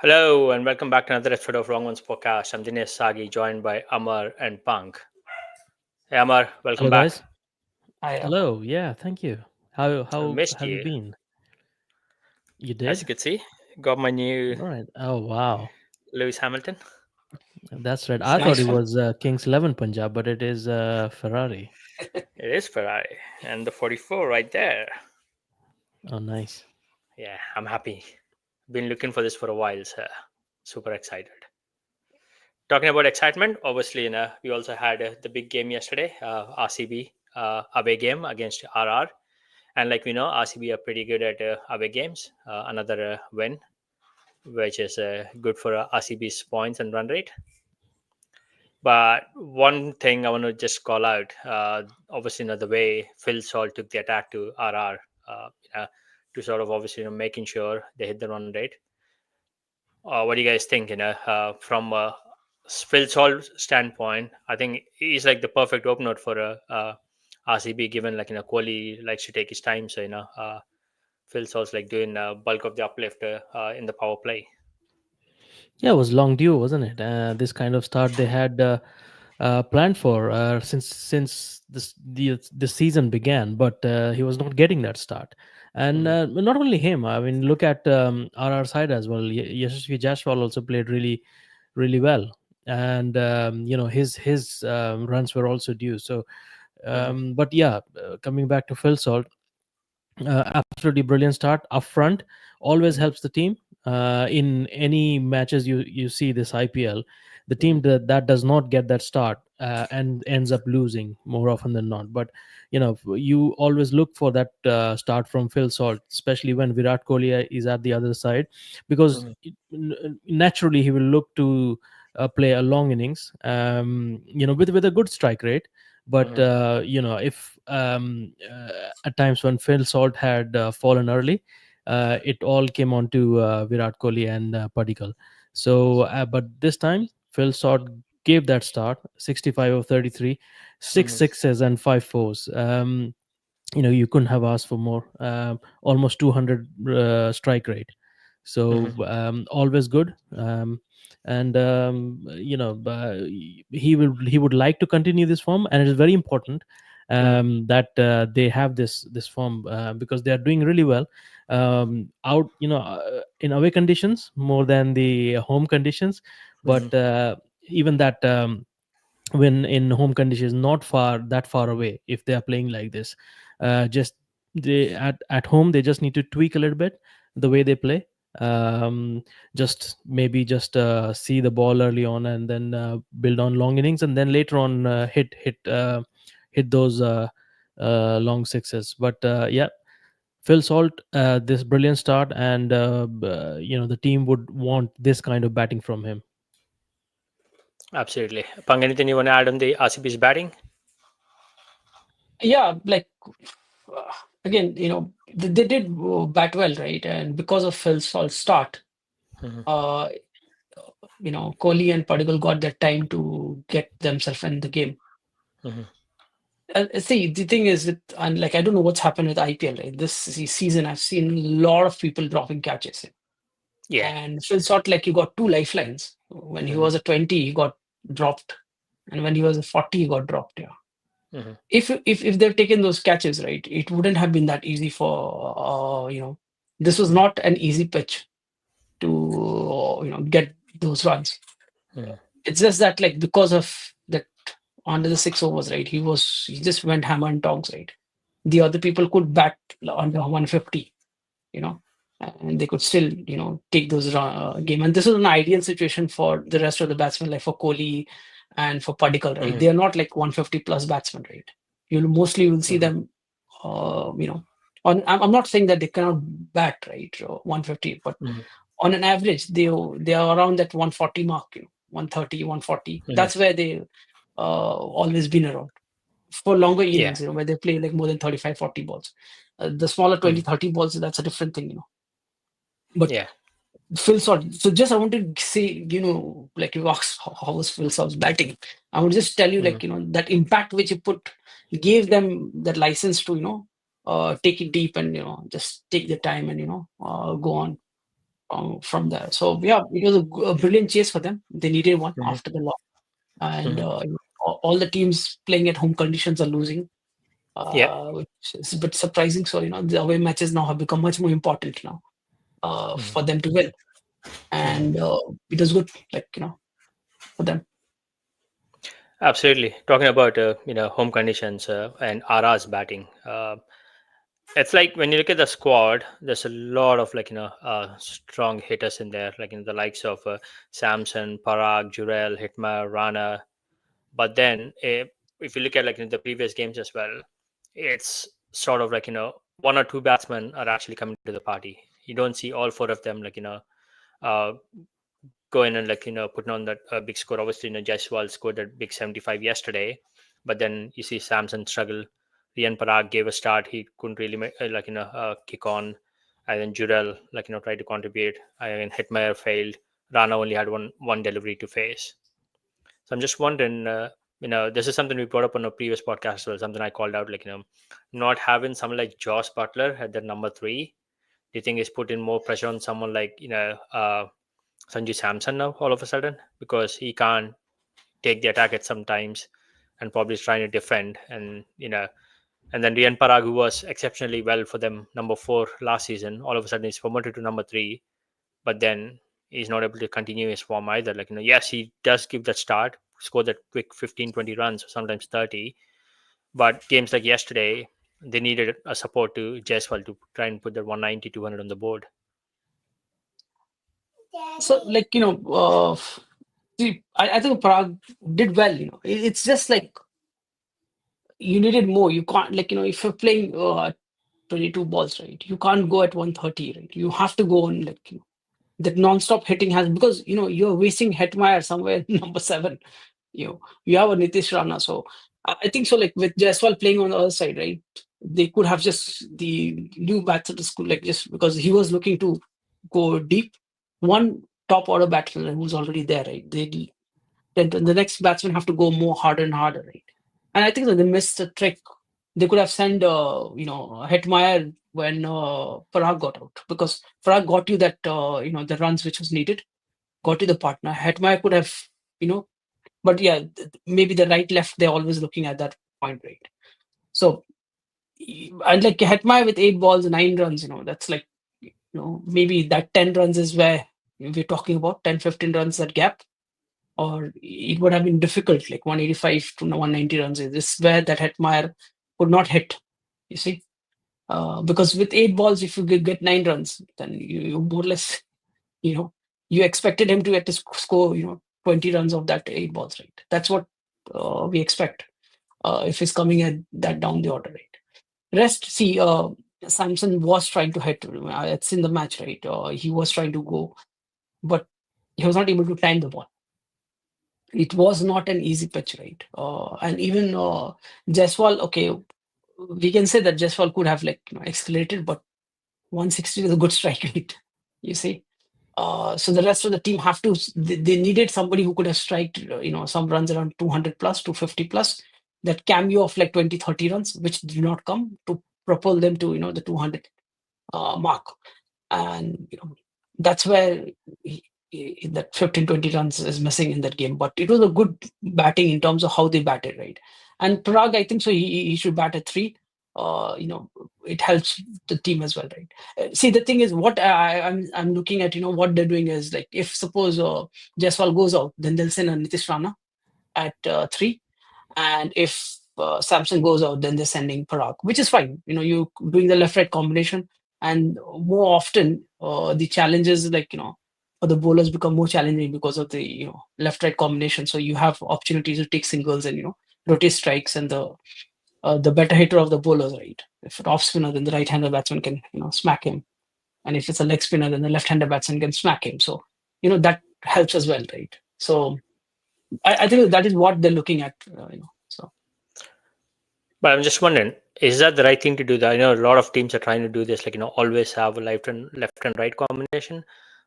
Hello and welcome back to another episode of Wrong Ones Podcast. I'm Dinesh Sagi, joined by Amar and Punk. Hey Amar, welcome Hello, back. guys. I Hello. Yeah, thank you. I How missed have you you. been? You As you did? could see, got my new All right. Oh, wow. Lewis Hamilton. That's right. It's I a thought nice it one. was Kings 11 Punjab, but it is Ferrari. It is Ferrari and the 44 right there. Oh, nice. Yeah, I'm happy. Been looking for this for a while, so super excited. Talking about excitement, obviously, we also had the big game yesterday, RCB away game against RR. And like we know, RCB are pretty good at away games. Another win which is good for RCB's points and run rate. But one thing I want to just call out, obviously, the way Phil Salt took the attack to RR, to sort of obviously making sure they hit the run rate. What do you guys think? From a Phil Salt standpoint, I think he's like the perfect opener for a RCB, given like Kohli likes to take his time, so Phil Salt's like doing bulk of the uplift in the power play. Yeah, it was long due, wasn't it? This kind of start they had planned for since the season began, but he was not getting that start. And Hmm. not only him, I mean, look at RR side as well. Yashasvi Jaiswal also played really well, and his runs were also due. So, Hmm. but yeah, coming back to Phil Salt, absolutely brilliant start up front, always Hmm. helps the team. In any matches you see this IPL, the Hmm. team that does not get that start and ends up losing more often than not. But you always look for that start from Phil Salt, especially when Virat Kohli is at the other side, because Hmm. naturally he will look to play a long innings, with a good strike rate. But Hmm. if at times when Phil Salt had fallen early, it all came on to Virat Kohli and Padikkal. So, but this time Phil Salt gave that start, 65 of 33, six Hmm. sixes and five fours. You couldn't have asked for more. Almost 200 strike rate. So Hmm. always good. And he would like to continue this form, and it is very important Hmm. that they have this form because they are doing really well out in away conditions more than the home conditions. Hmm. But even that when in home conditions, not that far away, if they are playing like this, just they at home they just need to tweak a little bit the way they play. Just maybe just see the ball early on, and then build on long innings, and then later on hit those long sixes. But yeah, Phil Salt, this brilliant start, and the team would want this kind of batting from him. Absolutely. Pang, anything you want to add on the RCB's batting? Yeah, like uh, again, they did bat well, right? And because of Phil Salt's start, Hmm. uh, Kohli and Padigal got their time to get themselves in the game. Hmm. See, the thing is, and like I don't know what's happened with IPL, right? This season, I've seen a lot of people dropping catches, Yeah. and Phil Salt, like he got two lifelines. When he Hmm. was a 20, he got dropped, and when he was a 40, he got dropped. Yeah. Hmm. If they've taken those catches right, it wouldn't have been that easy for this was Hmm. not an easy pitch to get those runs. Hmm. It's just that like because of that under the 6 overs, right, he just went hammer and tongs, right. The other people could bat under 150, you know and they could still take those game, and this is an ideal situation for the rest of the batsmen, like for Kohli and for Padikkal, right. Hmm. They are not like 150 plus batsmen, right. You will see Hmm. them on I'm not saying that they cannot bat, right, 150, but Hmm. on an average they are around that 140 mark, 130, 140. Hmm. That's where they always been around for longer Yeah. innings, where they play like more than 35, 40 balls. The smaller Hmm. 20, 30 balls, that's a different thing. But Yeah. Phil Salt. So just I wanted to say, like you asked how was Phil Salt's batting. I would just tell you, Hmm. like, that impact which he put gave them that license to, take it deep and, just take the time and, go on. from there. So yeah, it was a brilliant chase for them. They needed one Mhm. after the loss, and Mhm. all the teams playing at home conditions are losing, Yeah. which is a bit surprising. So the away matches now have become much more important now Mhm. for them to win, Mhm. and it was good, like for them. Absolutely. Talking about home conditions and RR's batting. It's like when you look at the squad, there's a lot of strong hitters in there, like in the likes of Samson, Parag, Jurel, Hitmar, Rana. But then if you look at in the previous games as well, it's sort of one or two batsmen are actually coming to the party. You don't see all four of them uh, go in and putting on that big score. Obviously, Jaiswal scored that big 75 yesterday, but then you see Samson struggle. Rian Parag gave a start. He couldn't really kick on. And then Jurel tried to contribute. And Hitmeyer failed. Rana only had one delivery to face. So I'm just wondering, this is something we brought up on a previous podcast as well. Something I called out, not having someone like Josh Butler at the number three. Do you think is putting more pressure on someone like Sanju Samson now all of a sudden because he can't take the attack at some times and probably is trying to defend and then Rian Parag who was exceptionally well for them number four last season all of a sudden he's promoted to number three but then he's not able to continue his form either yes he does give that start score that quick 15, 20 runs or sometimes 30 but games like yesterday they needed a support to Jaiswal to try and put that 190 200 on the board. So see, I think Prague did well. It's just like you needed more. You can't if you're playing 22 balls, right? You can't go at 130, right? You have to go on that non-stop hitting has because you're wasting Hetmeyer somewhere in number seven. You have a Nitish Rana, so I think so. Like with Jaiswal playing on the other side, right? They could have just the new batsman school like just because he was looking to go deep. One top order batsman who's already there, right? Then the next batsman have to go more harder and harder, right? And I think that they missed a trick. They could have sent, Hetmeyer when Parag got out because Parag got you that, the runs which was needed, got you the partner. Hetmeyer could have, you know, but yeah, maybe the right left, they're always looking at that point, right? So, and like Hetmeyer with 8 balls, 9 runs, that's like, maybe that 10 runs is where we're talking about 10, 15 runs that gap or it would have been difficult, like 185 to 190 runs. This is where that Hetmeyer could not hit, you see. Because with 8 balls, if you get 9 runs, then you more or less, you know, you expected him to at least score, 20 runs of that 8 balls, right? That's what we expect if he's coming at that down the order, right? Rest, see, Samson was trying to hit. It's in the match, right? He was trying to go, but he was not able to time the ball. It was not an easy pitch, right? And even Jaiswal, okay, we can say that Jaiswal could have accelerated, but 160 is a good strike rate, you see. So the rest of the team have to. They needed somebody who could have striked, some runs around 200 plus, 250 plus. That cameo of like 20, 30 runs, which did not come to propel them to the 200 mark, and that's where that 15 20 runs is missing in that game, but it was a good batting in terms of how they batted, right? And Parag, I think so he should bat at 3. It helps the team as well, right? See, the thing is what I'm looking at, what they're doing is like if suppose Jaiswal goes out, then they'll send a Nitish Rana at 3, and if Samson goes out, then they're sending Parag, which is fine. You doing the left-right combination, and more often the challenges for the bowlers become more challenging because of the left-right combination. So you have opportunities to take singles and rotate strikes, and the better hitter of the bowlers, right? If it's off spinner, then the right-hander batsman can smack him, and if it's a leg spinner, then the left-hander batsman can smack him. So that helps as well, right? So I think that is what they're looking at, so. But I'm just wondering, is that the right thing to do? That I know a lot of teams are trying to do this, always have a left and right combination.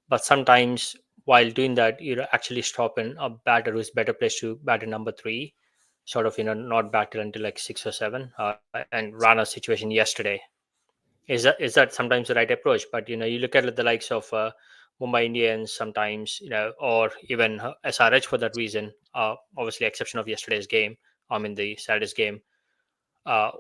But sometimes while doing that, you're actually stopping a batter who's better placed to bat at number three, sort of not bat till until like 6 or 7. And Rana's situation yesterday is that sometimes the right approach. But you look at the likes of Mumbai Indians sometimes, or even SRH for that reason. Obviously, exception of yesterday's game. I mean, the Saturday's game.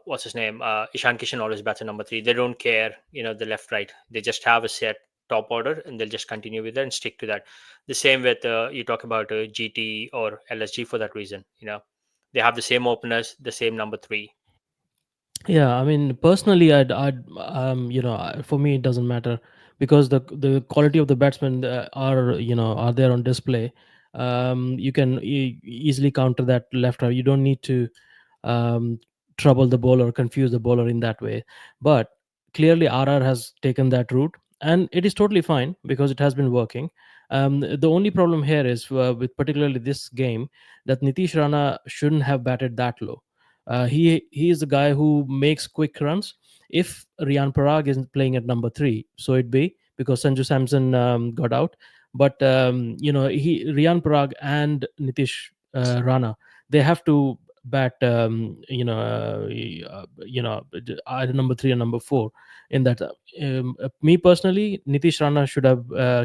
What's his name? Ishan Kishan always bats at number 3. They don't care, the left right. They just have a set top order and they'll just continue with that and stick to that. The same with you talk about GT or LSG for that reason. They have the same openers, the same number 3. Yeah, I mean, personally, for me, it doesn't matter because the quality of the batsmen are there on display. You can easily counter that left right. You don't need to um, trouble the bowler, confuse the bowler in that way. But clearly, RR has taken that route, and it is totally fine because it has been working. The only problem here is with particularly this game that Nitish Rana shouldn't have batted that low. He is the guy who makes quick runs. If Riyan Parag isn't playing at number 3, so it be because Sanju Samson got out. But Riyan Parag and Nitish Rana, they have to bat either number 3 or number 4 in that. Me personally, Nitish Rana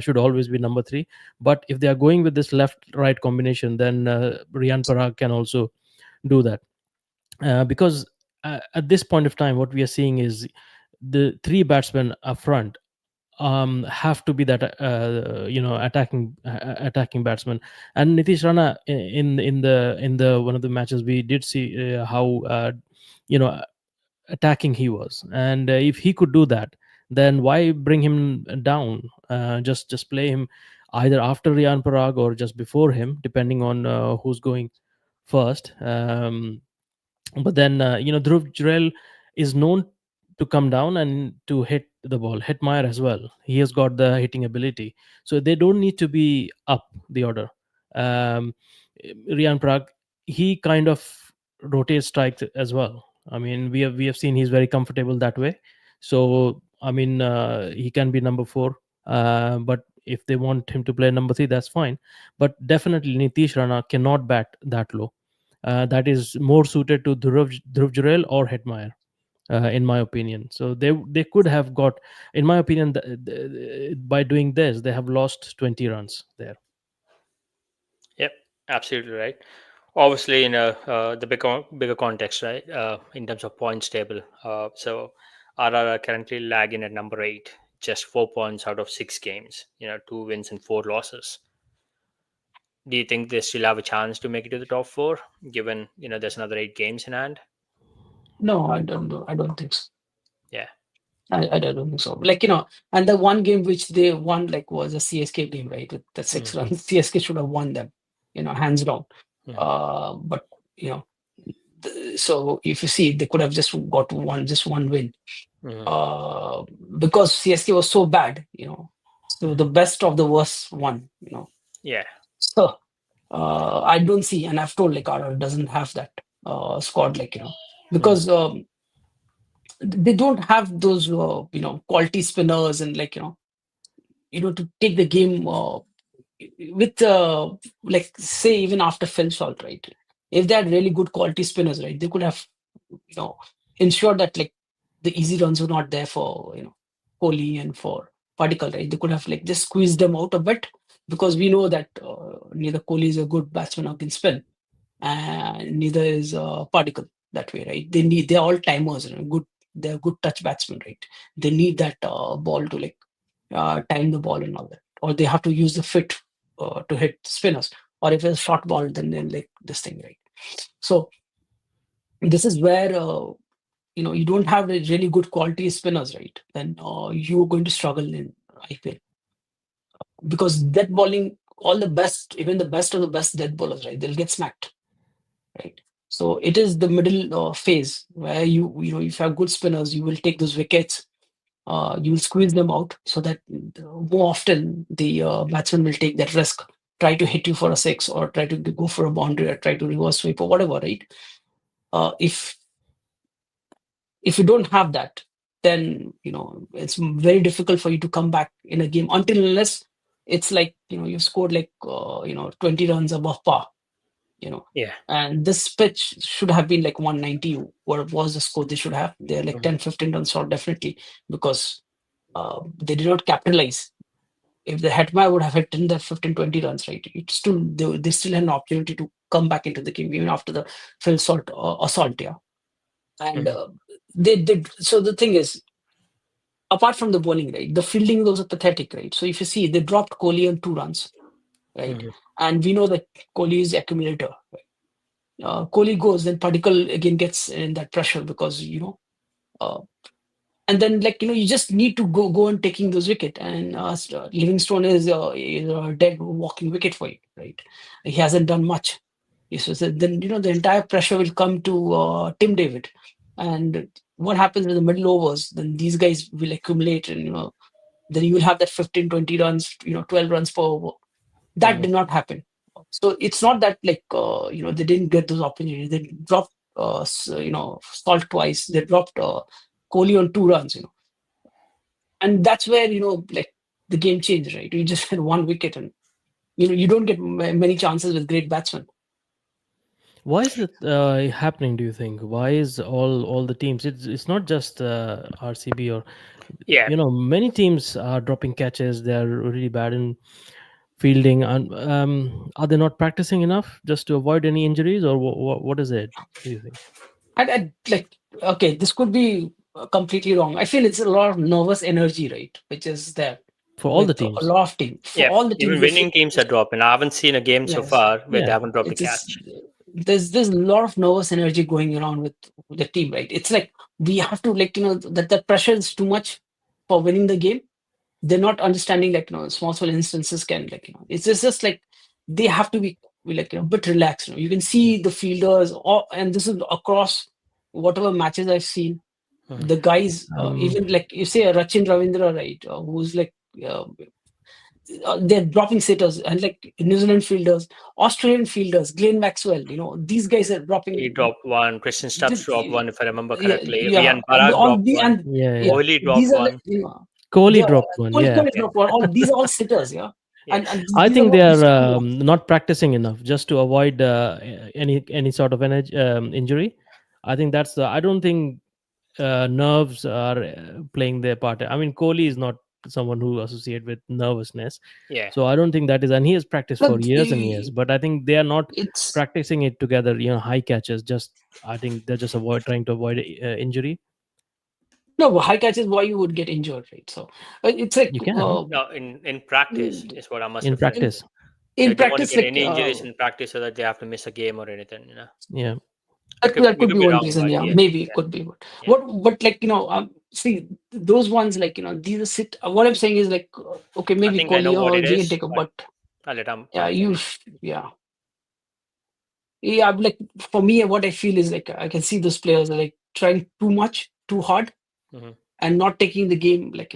should always be number 3. But if they are going with this left right combination, then Riyan Parag can also do that. Because at this point of time, what we are seeing is the 3 batsmen up front have to be that attacking batsman. And Nitish Rana in the one of the matches we did see how you know attacking he was, and if he could do that, then why bring him down? Just play him either after Riyan Parag or just before him, depending on who's going first. But then Dhruv Jurel is known to come down and to hit the ball, hit Meyer as well. He has got the hitting ability, so they don't need to be up the order. um, Riyan Prag, he kind of rotates strikes as well. I mean, we have seen he's very comfortable that way. So I mean, he can be number 4, but if they want him to play number 3, that's fine. But definitely Nitish Rana cannot bat that low. That is more suited to Dhruv Jurel or Hetmeyer, in my opinion. So they could have got, in my opinion, by doing this, they have lost 20 runs there. Yep, absolutely right. Obviously, in the bigger context, right? In terms of points table, so RR are currently lagging at number 8, just 4 points out of 6 games. 2 wins and 4 losses. Do you think they still have a chance to make it to the top 4, given there's another 8 games in hand? No, I don't know. I don't think so. Yeah. I don't think so. Like, and the one game which they won, like, was a CSK game, right? With the 6 runs. CSK should have won them, hands down. But, so if you see, they could have just got just one win. Because CSK was so bad, so the best of the worst won, Yeah. So I don't see, and I've told, like, RR doesn't have that squad, like, because they don't have those quality spinners, and, like, to take the game with like, say, even after Phil Salt, right? If they had really good quality spinners, right, they could have ensured that, like, the easy runs were not there for Kohli and for Particle, right? They could have, like, just squeezed them out a bit, because we know that neither Kohli is a good batsman who can spin, and neither is Particle that way, right? They're all timers, they're good touch batsmen, right? They need that ball to, like, time the ball and all that, or they have to use the fit to hit spinners, or if it's a short ball, then they're like this thing, right? So this is where you don't have a really good quality spinners, right? Then you're going to struggle in IPL, because dead bowling, all the best, even the best of the best dead bowlers, right, they'll get smacked, right? So it is the middle phase where if you have good spinners, you will take those wickets, you will squeeze them out, so that more often the batsman will take that risk, try to hit you for a 6, or try to go for a boundary, or try to reverse sweep, or whatever, right? If you don't have that, then it's very difficult for you to come back in a game, unless it's like you scored like 20 runs above par. Yeah. And this pitch should have been like 190. What was the score they should have? They're like 10-15 runs short, definitely, because they did not capitalize if the Hetman would have hit in the 15, 20 runs, right, it still they still had an opportunity to come back into the game even after the Phil Salt assault, yeah. And Mhm. they did. So the thing is, apart from the bowling, right, the fielding was pathetic, right. So if you see, they dropped Kohli on 2 runs, right, Mhm. and we know that Kohli is accumulator. Kohli goes, then Padikkal again gets in that pressure because uh, and then like you just need to go and taking those wicket, and Livingstone is a dead walking wicket for you, right? He hasn't done much. Yes, so then the entire pressure will come to Tim David, and what happens in the middle overs? Then these guys will accumulate, and then you will have that 15, 20 runs, 12 runs per over. That Mhm. did not happen. So it's not that like they didn't get those opportunities. They dropped Salt twice. They dropped Kohli on 2 runs. And that's where like the game changed, right? You just had 1 wicket, and you don't get many chances with great batsmen. Why is it happening? Do you think? Why is all the teams? It's not just RCB or Yeah, many teams are dropping catches. They are really bad in fielding. And are they not practicing enough just to avoid any injuries, or what is it? Do you think And like, okay, this could be completely wrong. I feel it's a lot of nervous energy, right, which is there for all the with a teams? lot of teams. For yeah. all the teams, Even they feel winning teams are dropping. I haven't seen a game so yes. far where they Yeah, haven't dropped a It is catch. there's a lot of nervous energy going around with the team, right? It's like we have to like that the pressure is too much for winning the game. They're not understanding like small instances can like it's just like they have to be like a bit relaxed. You can see the fielders, and this is across whatever matches I've seen. Mhm. The guys, um, even like you say, Rachin Ravindra, right, who's like uh, they're dropping sitters, and like New Zealand fielders, Australian fielders, Glenn Maxwell. These guys are He dropping like dropped one. Christian Stubbs dropped one, if I remember yeah, correctly. yeah. Rian Barak All dropped the one. and yeah, yeah, yeah. Kohli dropped these are like one. they Kohli are dropped one. Yeah, Kohli Yeah, drop one. All these are all sitters, yeah, yeah. and I these are think what they we are should do. not practicing enough just to avoid any sort of injury. I think that's the. I don't think nerves are playing their part. I mean, Kohli is not someone who associate with nervousness, Yeah. so I don't think that is. And he has practiced for But years and years, but I think they are not it's practicing it together. High catches. Just I think they're just trying to avoid injury. no high catches why you would get injured, right? So it's like You can No, in practice is what I must in refer. in, practice. They in don't want to practice, get like any injuries in practice so that they have to miss a game or anything. Yeah. We could that we could could be be one wrong, reason. but Yeah, yeah, maybe it yeah, could be. But yeah. but like see those ones like these are what I'm saying is like okay, I maybe think I know Kohli what or it Jiggy is, Taker, but but I'll let yeah, Aman finish. yeah. Yeah, like for me, what I feel is like I can see those players are like trying too much, too hard, Hmm. and not taking the game. Like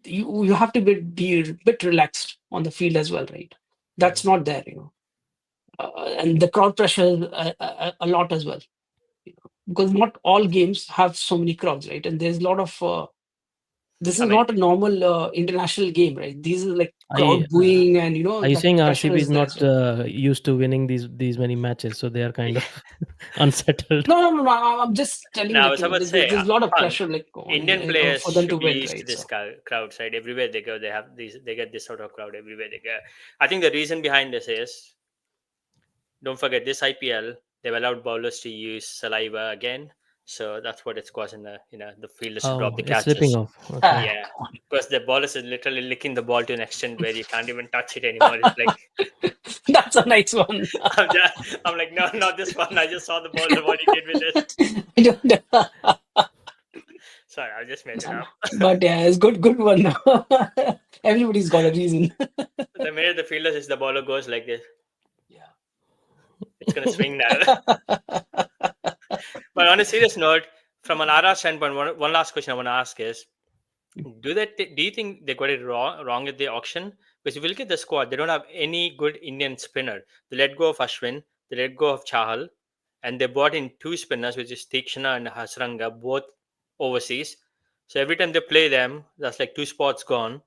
you have to be a bit relaxed on the field as well, right? Hmm. That's not there, and the crowd pressure a lot as well, because not all games have so many crowds, right? And there's a lot of this I is mean, not a normal international game, right? These are like Are you, crowd booing, and are you that saying pressure RCB is is there not as well. used to winning these many matches, so they are kind of unsettled? No. I'm just telling, now I like was about to say, there's a lot of Arfan, pressure, like on Indian players for them to should be win, used to right? this So crowd side. Everywhere they go, they have these. They get this sort of crowd everywhere they go. I think the reason behind this is, don't forget this IPL. They've allowed bowlers to use saliva again, so that's what it's causing the fielders to drop Oh, the it's slipping catches. off. Okay. Yeah, because the ballers is literally licking the ball to an extent where you can't even touch it anymore. It's like that's a nice one. I'm like, no, not this one. I just saw the bowler. What he did with this. I don't know. Sorry, I just made it No, no. up. But yeah, it's good one now. Everybody's got a reason. The minute the fielders is the bowler goes like this, Yeah. it's gonna swing now. But on a serious note, from an RR standpoint, one last question I want to ask is: do you think they got it wrong at the auction? Because if you look at the squad, they don't have any good Indian spinner. They let go of Ashwin, they let go of Chahal, and they brought in two spinners, which is Tikshana and Hasranga, both overseas. So every time they play them, that's like two spots gone.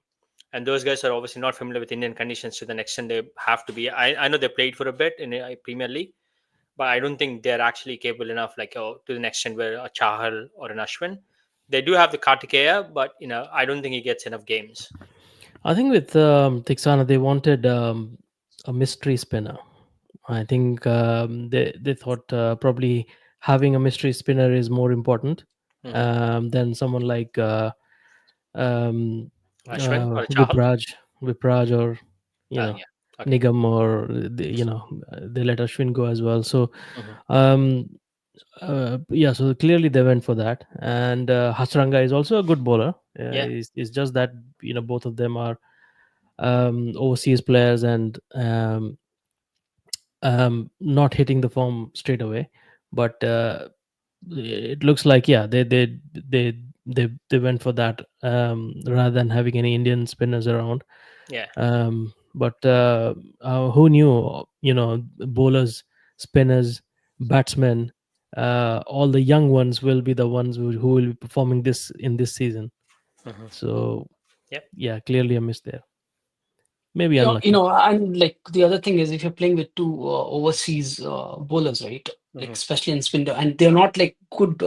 And those guys are obviously not familiar with Indian conditions to the extent they have to be. I know they played for a bit in the Premier League, but I don't think they're actually capable enough, like to the extent where a Chahal or an Ashwin. They do have the Kartikeya, but I don't think he gets enough games. I think with Tiksana, they wanted a mystery spinner. I think they thought probably having a mystery spinner is more important Mhm. than someone like um, Ashwin or Chahal? Vipraj, Vipraj, or Yeah. Okay. Nigam, or they let Ashwin go as well. So Mhm. um, yeah, so clearly they went for that. And Hasranga is also a good bowler. Yeah. It's just that both of them are overseas players, and not hitting the form straight away. But it looks like, yeah, they went for that rather than having any Indian spinners around. Yeah. But who knew, bowlers, spinners, batsmen, all the young ones will be the ones who will be performing this in this season. Mhm. So Yep. yeah, clearly a miss there. Maybe Yeah, unlucky. and like the other thing is if you're playing with two overseas bowlers, right? Like Mhm. especially in spin, and they're not like good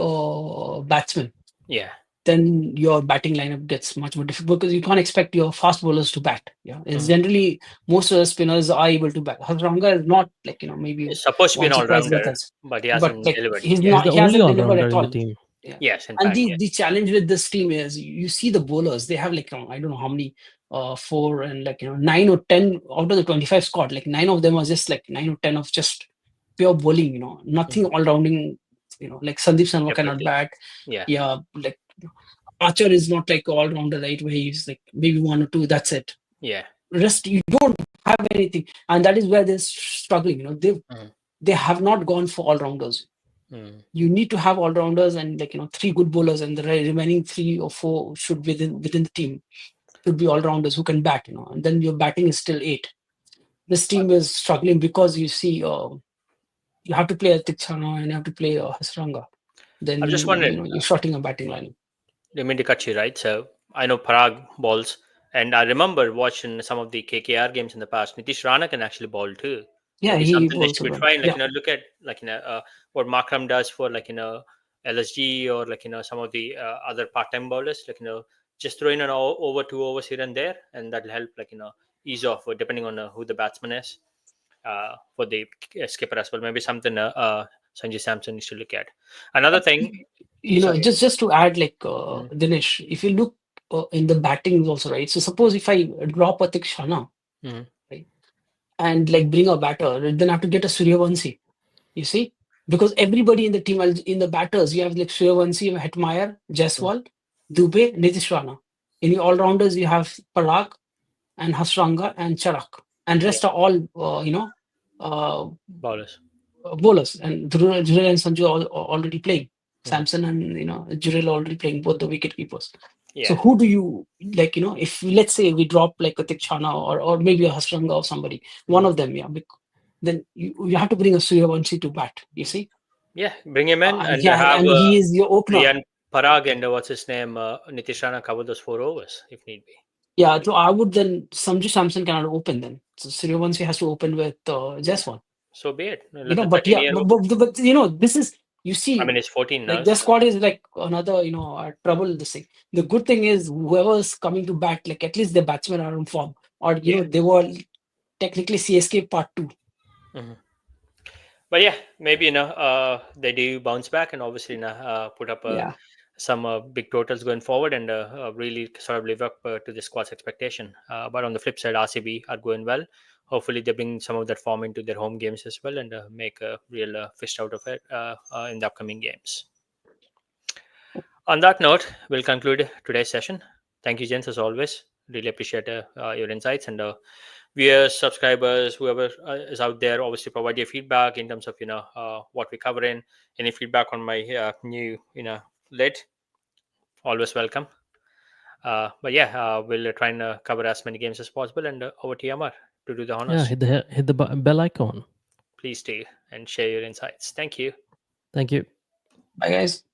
batsmen, Yeah. then your batting lineup gets much more difficult because you can't expect your fast bowlers to bat. Yeah, it's Mhm. generally most of the spinners are able to bat. Haranga is not, like maybe He's supposed to be an once or twice with all-rounder, us, but he but hasn't like delivered he's yet. He's not, the he only hasn't delivered all-rounder at in the all. team. Yeah, Yes, in and fact, the yes. the challenge with this team is you see the bowlers, they have like I don't know how many, four and like 9 or 10 out of the 25 squad, like 9 of them are just like 9 or 10 of just pure bowling, nothing Mhm. all rounding, like Sandeep Sarma cannot Definitely. bat. Yeah. Yeah, like Archer is not like all rounder, right? Where he's like maybe one or two, that's it. Yeah. Rest you don't have anything, and that is where they're struggling. Mhm. They have not gone for all rounders. Mhm. You need to have all rounders and like three good bowlers, and the remaining three or four should within the team should be all rounders who can bat. And then your batting is still eight. This team is struggling because you see, you have to play Tichana and you have to play Hasranga. Then I'm just wondering, you're shorting a batting line. Rimindikachi, right? So I know Parag balls, and I remember watching some of the KKR games in the past. Nitish Rana can actually bowl too. Yeah, Maybe he something they should also be well. trying. Like Yeah, look at what Makram does for LSG, or some of the other part-time bowlers. Just throw in an over 2 overs here and there, and that'll help. Ease off depending on who the batsman is. For the skipper as well. Maybe something Sanjay Samson needs to look at. Another thing, sorry. just to add, like Mhm. Dinesh, if you look in the batting also, right? So suppose if I drop a Shana, Mhm. right, and like bring a batter, then I have to get a Suryavanshi. You see, because everybody in the team, in the batters, you have like Suryavanshi, Hetmeyer, Mhm. Jaiswal, Dubey, Nitish Rana. In the all rounders, you have Parag and Hasranga and Charak, and Yeah, rest are all uh, bowlers. bowlers. And Jurel and Sanju are already playing. Mhm. Samson and Jurel already playing, both the wicket keepers. So Yeah. who do you like? If let's say we drop like a Tikshana or maybe a Hasranga or somebody, one Mhm. of them, yeah, then you have to bring a Suryavanshi to bat. You see, Yeah, bring him in and yeah, have and he is your opener. Rian Parag and what's his name, Nitish Rana cover those 4 overs if need be. Yeah, so I would then Sanju Samson cannot open then. So Suryavanshi has to open with Jaiswal. So be it. Let the But 13 yeah, year but this is, you I see, mean, it's 14 like now. their So squad is like another trouble. This thing. The good thing is whoever's coming to bat, like at least the batsmen are in form, or yeah. they were technically CSK part two. Mhm. But yeah, maybe they do bounce back and obviously put up Yeah. some big totals going forward and really sort of live up to the squad's expectation. But on the flip side, RCB are going well. Hopefully, they bring some of that form into their home games as well and make a real fist out of it in the upcoming games. On that note, we'll conclude today's session. Thank you, gents, as always. Really appreciate your insights and viewers, subscribers, whoever is out there. Obviously, provide your feedback in terms of what we cover in. Any feedback on my new lid, always welcome. But yeah, we'll try and cover as many games as possible. And over to Yamar to do the Yeah, honors. hit the bell icon. Please do and share your insights. Thank you. Thank you. Bye, guys.